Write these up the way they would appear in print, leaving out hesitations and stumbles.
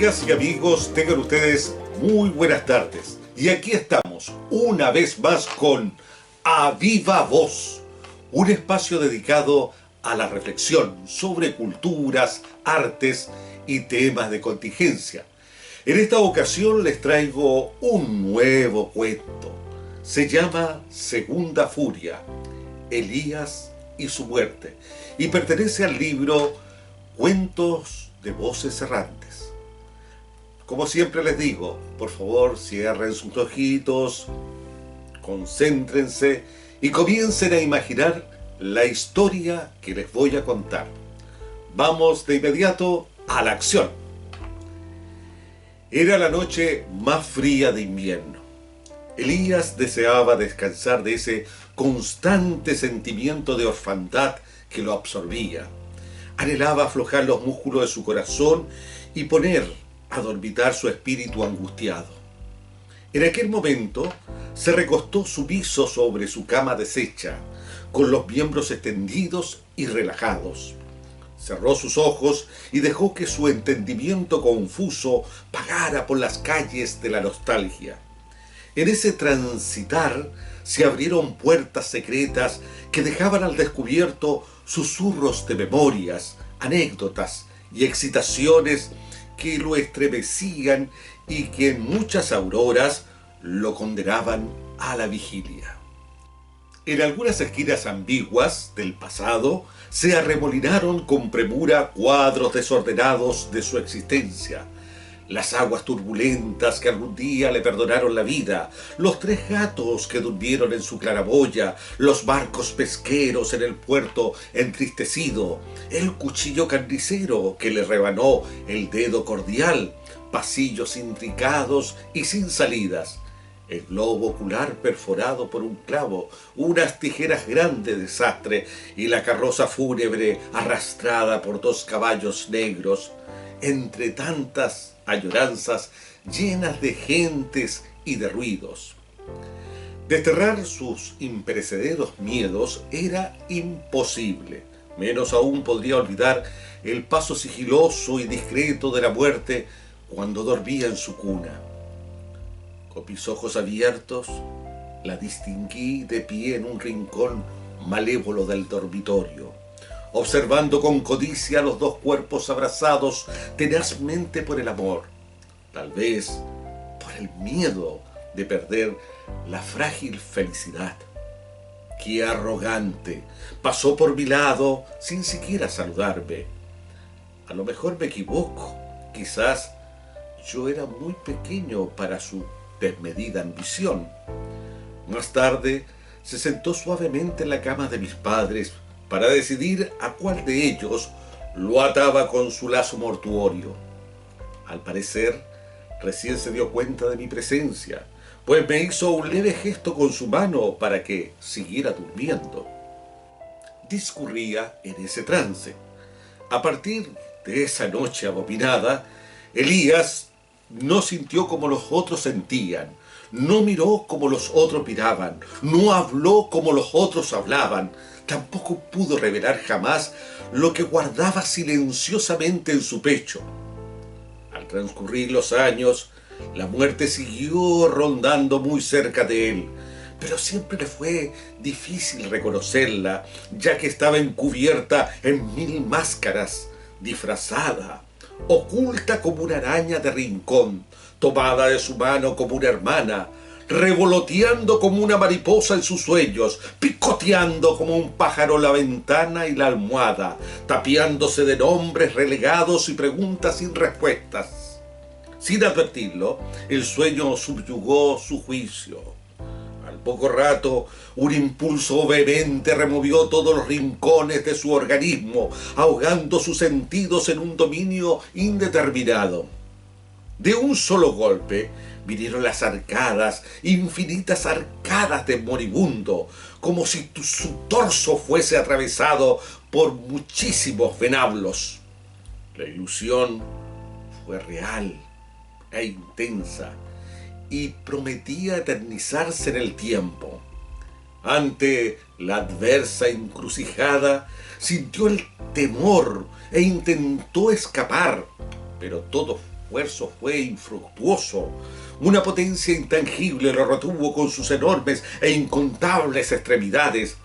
Amigas y amigos, tengan ustedes muy buenas tardes. Y aquí estamos, una vez más con A Viva Voz, un espacio dedicado a la reflexión sobre culturas, artes y temas de contingencia. En esta ocasión les traigo un nuevo cuento. Se llama Segunda Furia, Elías y su muerte, y pertenece al libro Cuentos de Voces Errantes. Como siempre les digo, por favor cierren sus ojitos, concéntrense y comiencen a imaginar la historia que les voy a contar. Vamos de inmediato a la acción. Era la noche más fría de invierno. Elías deseaba descansar de ese constante sentimiento de orfandad que lo absorbía. Anhelaba aflojar los músculos de su corazón y poner a dormitar su espíritu angustiado. En aquel momento se recostó sumiso sobre su cama deshecha, con los miembros extendidos y relajados. Cerró sus ojos y dejó que su entendimiento confuso vagara por las calles de la nostalgia. En ese transitar se abrieron puertas secretas que dejaban al descubierto susurros de memorias, anécdotas y excitaciones que lo estremecían y que en muchas auroras lo condenaban a la vigilia. En algunas esquinas ambiguas del pasado se arremolinaron con premura cuadros desordenados de su existencia. Las aguas turbulentas que algún día le perdonaron la vida, los 3 gatos que durmieron en su claraboya, los barcos pesqueros en el puerto entristecido, el cuchillo carnicero que le rebanó el dedo cordial, pasillos intricados y sin salidas, el globo ocular perforado por un clavo, unas tijeras grandes de desastre y la carroza fúnebre arrastrada por 2 caballos negros, entre tantas añoranzas llenas de gentes y de ruidos. Desterrar sus imperecederos miedos era imposible. Menos aún podría olvidar el paso sigiloso y discreto de la muerte cuando dormía en su cuna. Con mis ojos abiertos, la distinguí de pie en un rincón malévolo del dormitorio, observando con codicia los 2 cuerpos abrazados tenazmente por el amor, tal vez por el miedo de perder la frágil felicidad. ¡Qué arrogante! Pasó por mi lado sin siquiera saludarme. A lo mejor me equivoco, quizás yo era muy pequeño para su desmedida ambición. Más tarde se sentó suavemente en la cama de mis padres para decidir a cuál de ellos lo ataba con su lazo mortuorio. Al parecer, recién se dio cuenta de mi presencia, pues me hizo un leve gesto con su mano para que siguiera durmiendo. Discurría en ese trance. A partir de esa noche abominada, Elías no sintió como los otros sentían, no miró como los otros miraban, no habló como los otros hablaban, tampoco pudo revelar jamás lo que guardaba silenciosamente en su pecho. Al transcurrir los años, la muerte siguió rondando muy cerca de él, pero siempre le fue difícil reconocerla, ya que estaba encubierta en 1000 máscaras, disfrazada, oculta como una araña de rincón, tomada de su mano como una hermana, revoloteando como una mariposa en sus sueños, picoteando como un pájaro la ventana y la almohada, tapiándose de nombres relegados y preguntas sin respuestas. Sin advertirlo, el sueño subyugó su juicio. Al poco rato, un impulso vehemente removió todos los rincones de su organismo, ahogando sus sentidos en un dominio indeterminado. De un solo golpe vinieron las arcadas, infinitas arcadas de moribundo, como si su torso fuese atravesado por muchísimos venablos. La ilusión fue real e intensa y prometía eternizarse en el tiempo. Ante la adversa encrucijada, sintió el temor e intentó escapar, pero todo esfuerzo fue infructuoso. Una potencia intangible lo retuvo con sus enormes e incontables extremidades,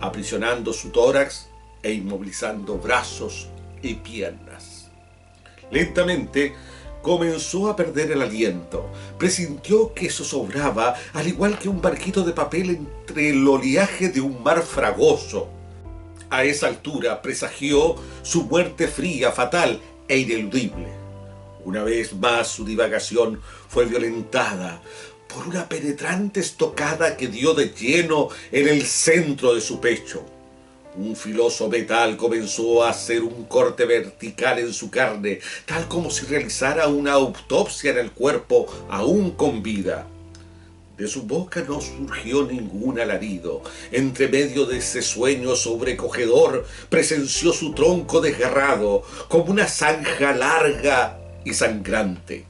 aprisionando su tórax e inmovilizando brazos y piernas. Lentamente comenzó a perder el aliento. Presintió que zozobraba al igual que un barquito de papel entre el oleaje de un mar fragoso. A esa altura presagió su muerte fría, fatal e ineludible. Una vez más su divagación fue violentada por una penetrante estocada que dio de lleno en el centro de su pecho. Un filoso metal comenzó a hacer un corte vertical en su carne, tal como si realizara una autopsia en el cuerpo aún con vida. De su boca no surgió ningún alarido. Entre medio de ese sueño sobrecogedor, presenció su tronco desgarrado, como una zanja larga y sangrante.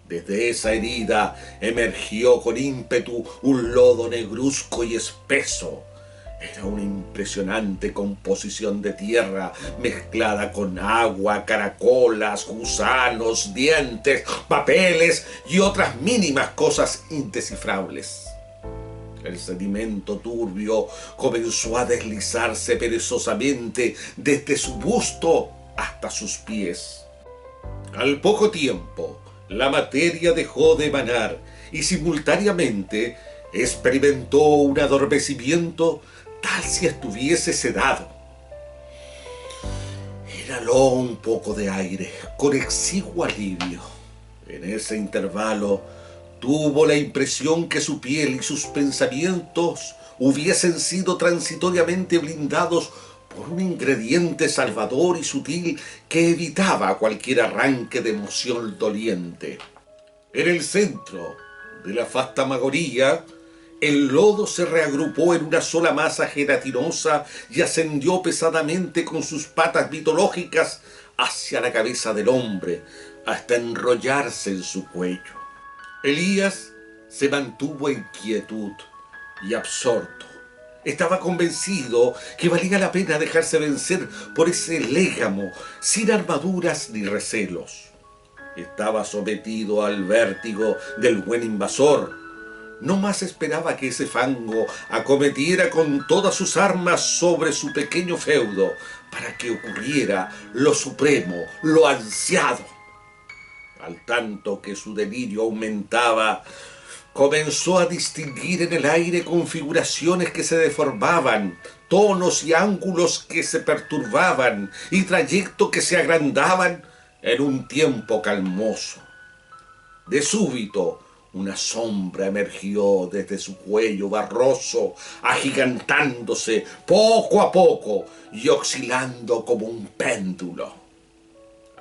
Desde esa herida emergió con ímpetu un lodo negruzco y espeso. Era una impresionante composición de tierra mezclada con agua, caracolas, gusanos, dientes, papeles y otras mínimas cosas indescifrables. El sedimento turbio comenzó a deslizarse perezosamente desde su busto hasta sus pies. Al poco tiempo, la materia dejó de emanar y simultáneamente experimentó un adormecimiento tal si estuviese sedado. Inhaló un poco de aire con exiguo alivio. En ese intervalo tuvo la impresión que su piel y sus pensamientos hubiesen sido transitoriamente blindados por un ingrediente salvador y sutil que evitaba cualquier arranque de emoción doliente. En el centro de la fantasmagoría, el lodo se reagrupó en una sola masa gelatinosa y ascendió pesadamente con sus patas mitológicas hacia la cabeza del hombre, hasta enrollarse en su cuello. Elías se mantuvo en quietud y absorto. Estaba convencido que valía la pena dejarse vencer por ese légamo, sin armaduras ni recelos. Estaba sometido al vértigo del buen invasor. No más esperaba que ese fango acometiera con todas sus armas sobre su pequeño feudo para que ocurriera lo supremo, lo ansiado. Al tanto que su delirio aumentaba, comenzó a distinguir en el aire configuraciones que se deformaban, tonos y ángulos que se perturbaban y trayectos que se agrandaban en un tiempo calmoso. De súbito, una sombra emergió desde su cuello barroso, agigantándose poco a poco y oscilando como un péndulo.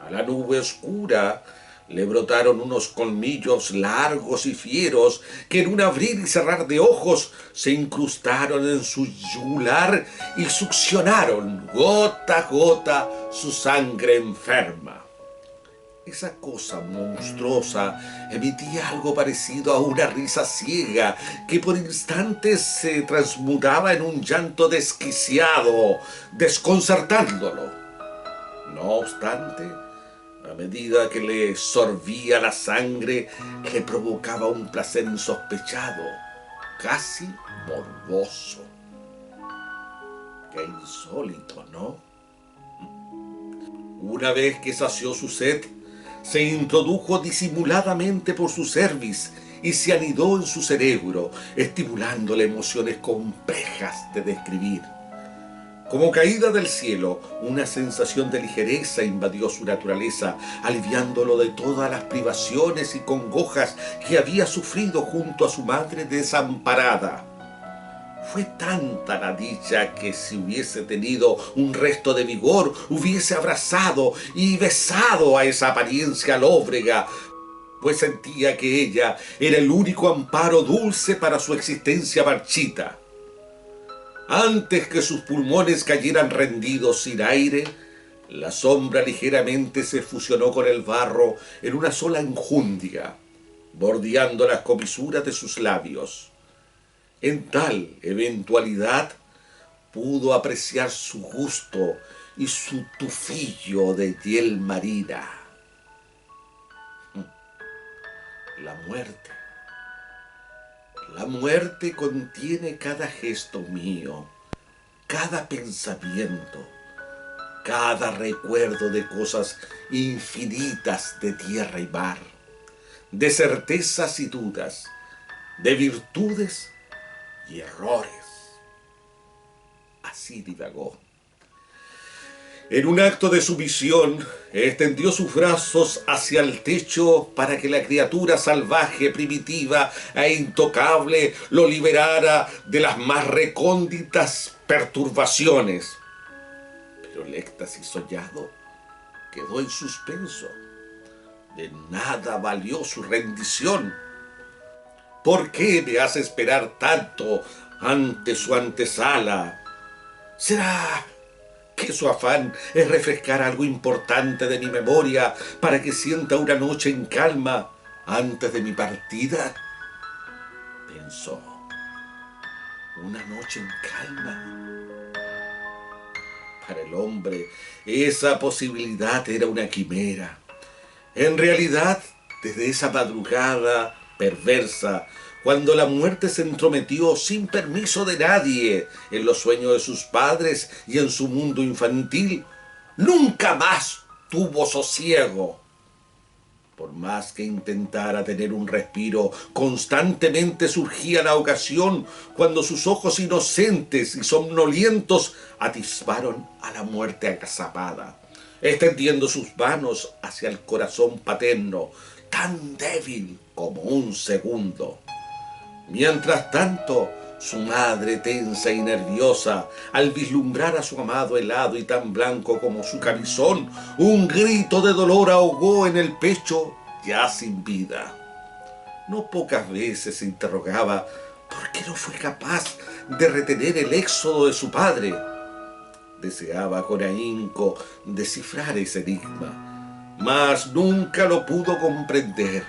A la nube oscura le brotaron unos colmillos largos y fieros que en un abrir y cerrar de ojos se incrustaron en su yugular y succionaron gota a gota su sangre enferma. Esa cosa monstruosa emitía algo parecido a una risa ciega que por instantes se transmutaba en un llanto desquiciado, desconcertándolo. No obstante, a medida que le sorbía la sangre, le provocaba un placer insospechado, casi morboso. Qué insólito, ¿no? Una vez que sació su sed, se introdujo disimuladamente por su cerviz y se anidó en su cerebro, estimulándole emociones complejas de describir. Como caída del cielo, una sensación de ligereza invadió su naturaleza, aliviándolo de todas las privaciones y congojas que había sufrido junto a su madre desamparada. Fue tanta la dicha que si hubiese tenido un resto de vigor, hubiese abrazado y besado a esa apariencia lóbrega, pues sentía que ella era el único amparo dulce para su existencia marchita. Antes que sus pulmones cayeran rendidos sin aire, la sombra ligeramente se fusionó con el barro en una sola enjundia, bordeando las comisuras de sus labios. En tal eventualidad pudo apreciar su gusto y su tufillo de hiel marina. La muerte. La muerte contiene cada gesto mío, cada pensamiento, cada recuerdo de cosas infinitas de tierra y mar, de certezas y dudas, de virtudes y errores. Así divagó. En un acto de sumisión, extendió sus brazos hacia el techo para que la criatura salvaje, primitiva e intocable lo liberara de las más recónditas perturbaciones. Pero el éxtasis soñado quedó en suspenso. De nada valió su rendición. ¿Por qué me hace esperar tanto ante su antesala? ¿Será que su afán es refrescar algo importante de mi memoria para que sienta una noche en calma antes de mi partida? Pensó. Una noche en calma. Para el hombre, esa posibilidad era una quimera. En realidad, desde esa madrugada perversa, cuando la muerte se entrometió sin permiso de nadie en los sueños de sus padres y en su mundo infantil, nunca más tuvo sosiego. Por más que intentara tener un respiro, constantemente surgía la ocasión cuando sus ojos inocentes y somnolientos atisbaron a la muerte agazapada, extendiendo sus manos hacia el corazón paterno, tan débil como un segundo. Mientras tanto, su madre, tensa y nerviosa, al vislumbrar a su amado helado y tan blanco como su camisón, un grito de dolor ahogó en el pecho, ya sin vida. No pocas veces se interrogaba por qué no fue capaz de retener el éxodo de su padre. Deseaba con ahínco descifrar ese enigma, mas nunca lo pudo comprender.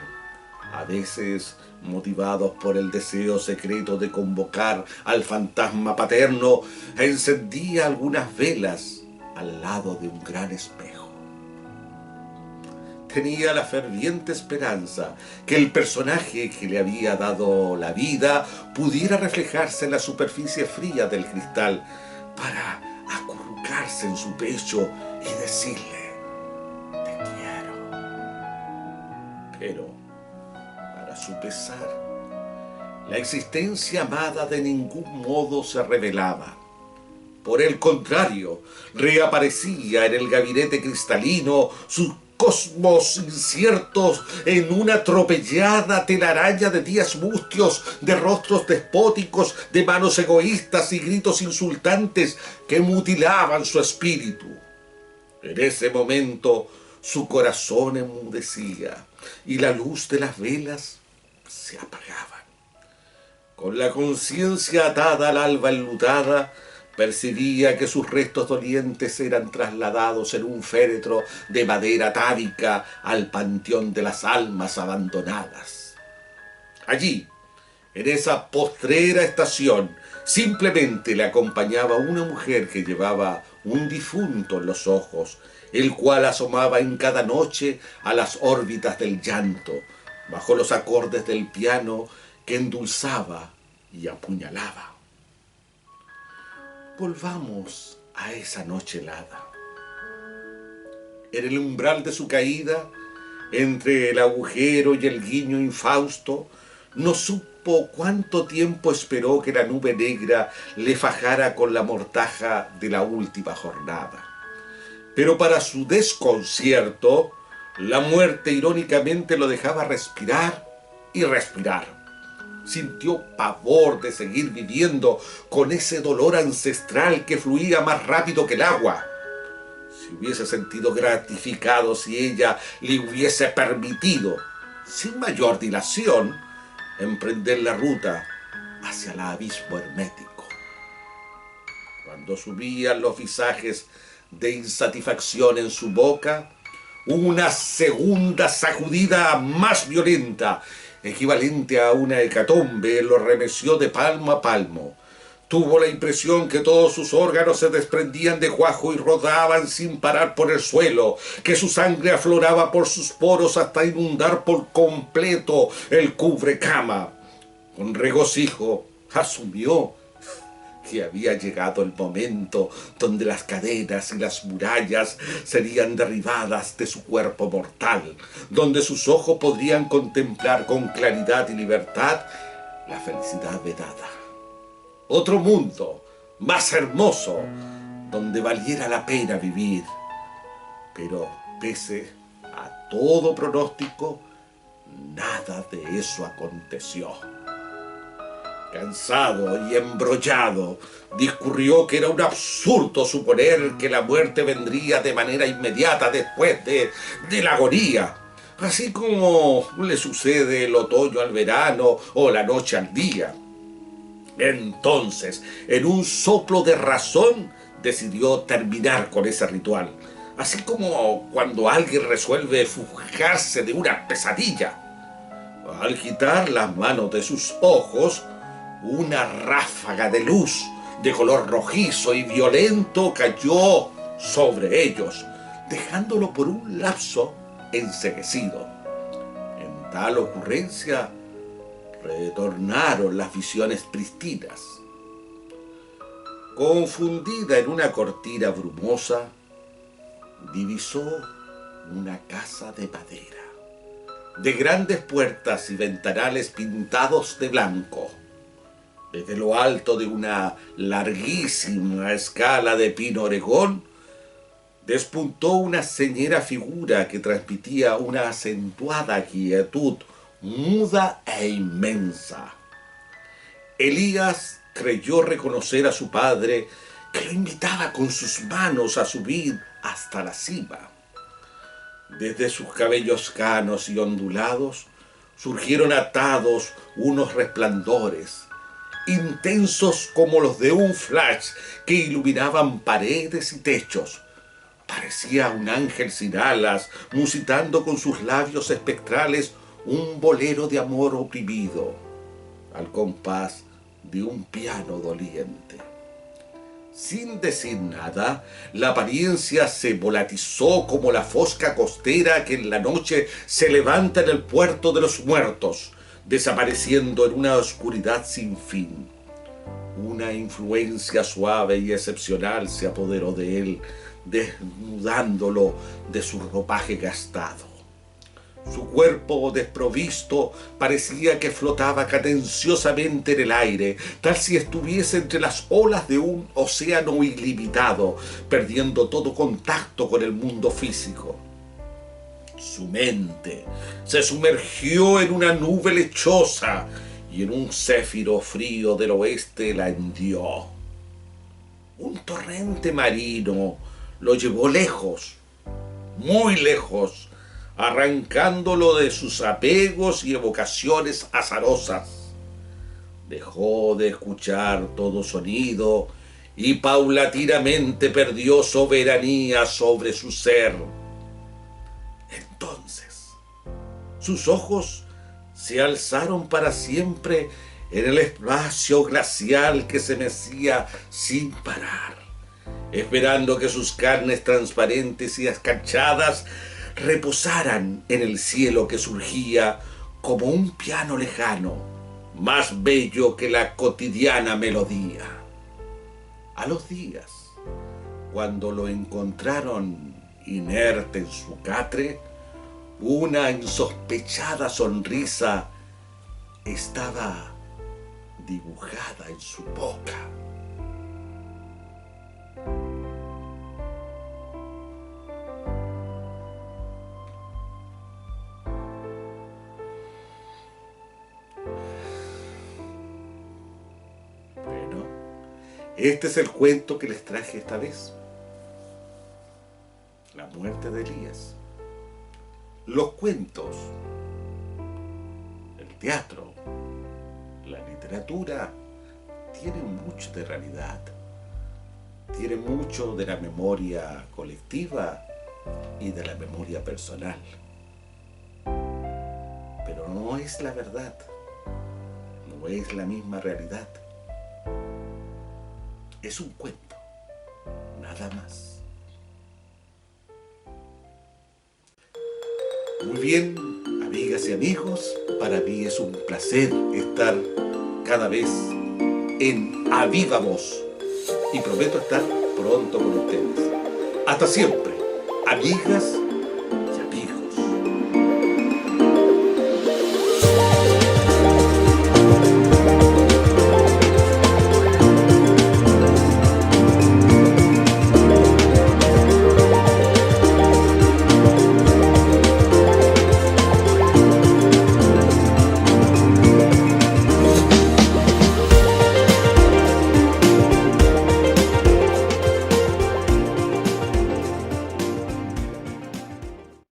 A veces, motivados por el deseo secreto de convocar al fantasma paterno, encendía algunas velas al lado de un gran espejo. Tenía la ferviente esperanza que el personaje que le había dado la vida pudiera reflejarse en la superficie fría del cristal para acurrucarse en su pecho y decirle: te quiero. Pero, para su pesar, la existencia amada de ningún modo se revelaba. Por el contrario, reaparecía en el gabinete cristalino sus cosmos inciertos en una atropellada telaraña de días mustios, de rostros despóticos, de manos egoístas y gritos insultantes que mutilaban su espíritu. En ese momento su corazón enmudecía y la luz de las velas se apagaba. Con la conciencia atada al alba enlutada, percibía que sus restos dolientes eran trasladados en un féretro de madera atávica al panteón de las almas abandonadas. Allí, en esa postrera estación, simplemente le acompañaba una mujer que llevaba un difunto en los ojos, el cual asomaba en cada noche a las órbitas del llanto, bajo los acordes del piano que endulzaba y apuñalaba. Volvamos a esa noche helada. En el umbral de su caída, entre el agujero y el guiño infausto, no supo cuánto tiempo esperó que la nube negra le fajara con la mortaja de la última jornada. Pero para su desconcierto, la muerte irónicamente lo dejaba respirar y respirar. Sintió pavor de seguir viviendo con ese dolor ancestral que fluía más rápido que el agua. Se hubiese sentido gratificado si ella le hubiese permitido, sin mayor dilación, emprender la ruta hacia el abismo hermético. Cuando subían los visajes de insatisfacción en su boca, una segunda sacudida más violenta, equivalente a una hecatombe, lo remeció de palmo a palmo. Tuvo la impresión que todos sus órganos se desprendían de cuajo y rodaban sin parar por el suelo, que su sangre afloraba por sus poros hasta inundar por completo el cubrecama. Con regocijo asumió que había llegado el momento donde las cadenas y las murallas serían derribadas de su cuerpo mortal, donde sus ojos podrían contemplar con claridad y libertad la felicidad vedada. Otro mundo, más hermoso, donde valiera la pena vivir. Pero pese a todo pronóstico, nada de eso aconteció. Cansado y embrollado, discurrió que era un absurdo suponer que la muerte vendría de manera inmediata después de la agonía, así como le sucede el otoño al verano o la noche al día. Entonces, en un soplo de razón, decidió terminar con ese ritual, así como cuando alguien resuelve fugarse de una pesadilla. Al quitar las manos de sus ojos, una ráfaga de luz de color rojizo y violento cayó sobre ellos, dejándolo por un lapso enceguecido. En tal ocurrencia retornaron las visiones prístinas. Confundida en una cortina brumosa, divisó una casa de madera, de grandes puertas y ventanales pintados de blanco. Desde lo alto de una larguísima escala de pino oregón, despuntó una señera figura que transmitía una acentuada quietud, muda e inmensa. Elías creyó reconocer a su padre, que lo invitaba con sus manos a subir hasta la cima. Desde sus cabellos canos y ondulados surgieron atados unos resplandores, intensos como los de un flash, que iluminaban paredes y techos. Parecía un ángel sin alas, musitando con sus labios espectrales un bolero de amor oprimido, al compás de un piano doliente. Sin decir nada, la apariencia se volatizó como la fosca costera que en la noche se levanta en el puerto de los muertos, desapareciendo en una oscuridad sin fin. Una influencia suave y excepcional se apoderó de él, desnudándolo de su ropaje gastado. Su cuerpo desprovisto parecía que flotaba cadenciosamente en el aire, tal si estuviese entre las olas de un océano ilimitado, perdiendo todo contacto con el mundo físico. Su mente se sumergió en una nube lechosa y en un céfiro frío del oeste la hendió. Un torrente marino lo llevó lejos, muy lejos, arrancándolo de sus apegos y evocaciones azarosas. Dejó de escuchar todo sonido y paulatinamente perdió soberanía sobre su ser. Entonces, sus ojos se alzaron para siempre en el espacio glacial que se mecía sin parar, esperando que sus carnes transparentes y escarchadas reposaran en el cielo que surgía como un piano lejano, más bello que la cotidiana melodía. A los días, cuando lo encontraron inerte en su catre, una insospechada sonrisa estaba dibujada en su boca. Bueno, este es el cuento que les traje esta vez. La muerte de Elías. Los cuentos, el teatro, la literatura tienen mucho de realidad, tienen mucho de la memoria colectiva y de la memoria personal. Pero no es la verdad, no es la misma realidad. es un cuento, nada más. Muy bien, amigas y amigos, para mí es un placer estar cada vez en A Viva Voz y prometo estar pronto con ustedes. Hasta siempre, amigas